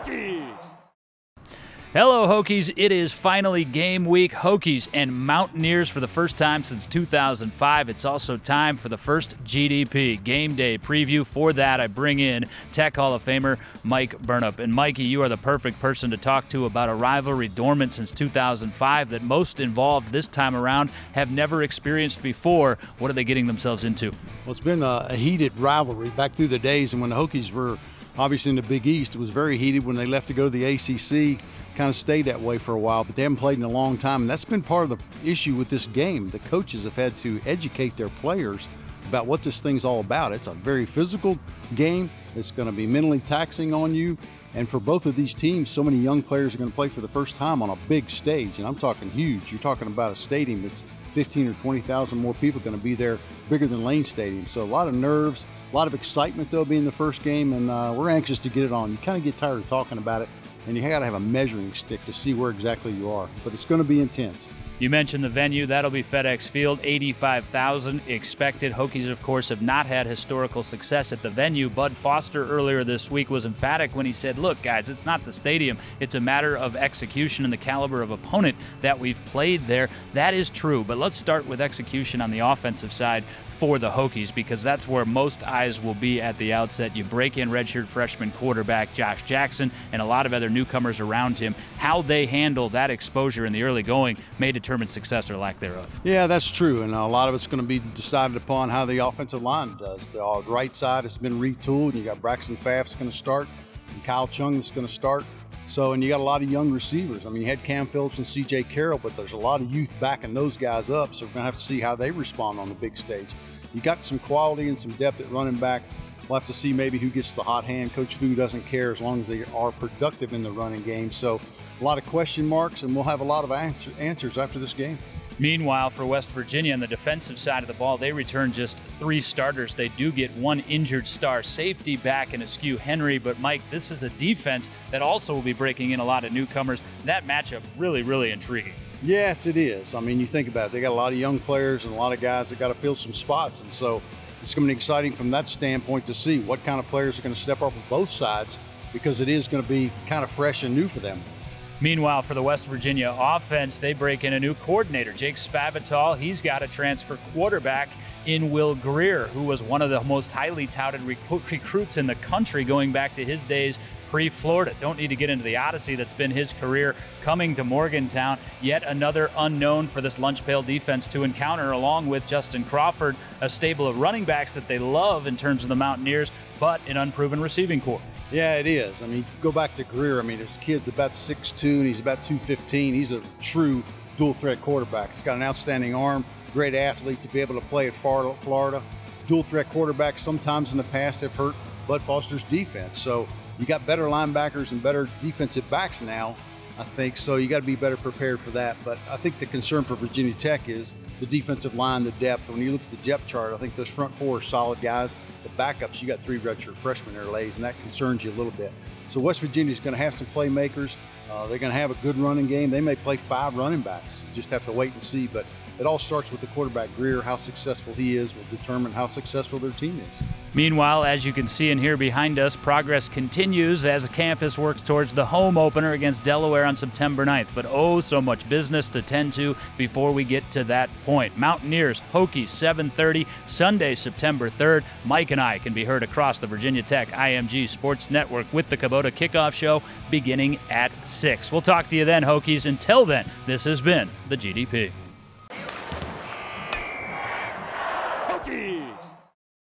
Hokies! Hello, Hokies. It is finally game week. Hokies and Mountaineers for the first time since 2005. It's also time for the first GDP Game Day preview. For that, I bring in Tech Hall of Famer Mike Burnup. And Mikey, you are the perfect person to talk to about a rivalry dormant since 2005 that most involved this time around have never experienced before. What are they getting themselves into? Well, it's been a heated rivalry back through the days, and when the Hokies were obviously in the Big East, it was very heated. When they left to go to the ACC, kind of stayed that way for a while, but they haven't played in a long time, and that's been part of the issue with this game. The coaches have had to educate their players about what this thing's all about. It's a very physical game. It's going to be mentally taxing on you, and for both of these teams, so many young players are going to play for the first time on a big stage, and I'm talking huge. You're talking about a stadium that's 15 or 20,000 more people going to be there, bigger than Lane Stadium. So a lot of nerves, a lot of excitement though being the first game, and we're anxious to get it on. You kind of get tired of talking about it, and you got to have a measuring stick to see where exactly you are. But it's going to be intense. You mentioned the venue. That'll be FedEx Field, 85,000 expected. Hokies, of course, have not had historical success at the venue. Bud Foster earlier this week was emphatic when he said, look, guys, it's not the stadium. It's a matter of execution and the caliber of opponent that we've played there. That is true, but let's start with execution on the offensive side for the Hokies, because that's where most eyes will be at the outset. You break in redshirt freshman quarterback Josh Jackson and a lot of other newcomers around him. How they handle that exposure in the early going may determine success or lack thereof. Yeah, that's true, and a lot of it's going to be decided upon how the offensive line does. The right side has been retooled, and you got Braxton Pfaff's going to start, and Kyle Chung is going to start. So, and you got a lot of young receivers. I mean, you had Cam Phillips and C.J. Carroll, but there's a lot of youth backing those guys up, so we're going to have to see how they respond on the big stage. You got some quality and some depth at running back. We'll have to see maybe who gets the hot hand. Coach Fu doesn't care as long as they are productive in the running game. So a lot of question marks, and we'll have a lot of answers after this game. Meanwhile, for West Virginia on the defensive side of the ball, they return just 3 starters. They do get 1 injured star safety back in Askew Henry. But, Mike, this is a defense that also will be breaking in a lot of newcomers. That matchup really, really intriguing. Yes, it is. I mean, you think about it. They got a lot of young players and a lot of guys that got to fill some spots. And so it's going to be exciting from that standpoint to see what kind of players are going to step up on both sides, because it is going to be kind of fresh and new for them. Meanwhile, for the West Virginia offense, they break in a new coordinator, Jake Spavital. He's got a transfer quarterback in Will Greer, who was one of the most highly touted recruits in the country going back to his days pre-Florida. Don't need to get into the odyssey that's been his career coming to Morgantown. Yet another unknown for this lunch pail defense to encounter, along with Justin Crawford, a stable of running backs that they love in terms of the Mountaineers, but an unproven receiving corps. Yeah, it is. I mean, go back to Greer. I mean, his kid's about 6'2", and he's about 215. He's a true dual-threat quarterback. He's got an outstanding arm, great athlete to be able to play at Florida. Dual-threat quarterbacks sometimes in the past have hurt Bud Foster's defense. So you got better linebackers and better defensive backs now, I think. So you got to be better prepared for that. But I think the concern for Virginia Tech is the defensive line, the depth. When you look at the depth chart, I think those front 4 are solid guys. The backups, you got 3 redshirt freshmen there, Lays, and that concerns you a little bit. So West Virginia's going to have some playmakers. They're going to have a good running game. They may play 5 running backs. You just have to wait and see. But it all starts with the quarterback, Greer. How successful he is will determine how successful their team is. Meanwhile, as you can see and hear behind us, progress continues as campus works towards the home opener against Delaware on September 9th. But oh, so much business to tend to before we get to that point. Mountaineers, Hokies, 7:30, Sunday, September 3rd. Mike and I can be heard across the Virginia Tech IMG Sports Network with the Kubota Kickoff Show beginning at 6. We'll talk to you then, Hokies. Until then, this has been the GDP. Hokies!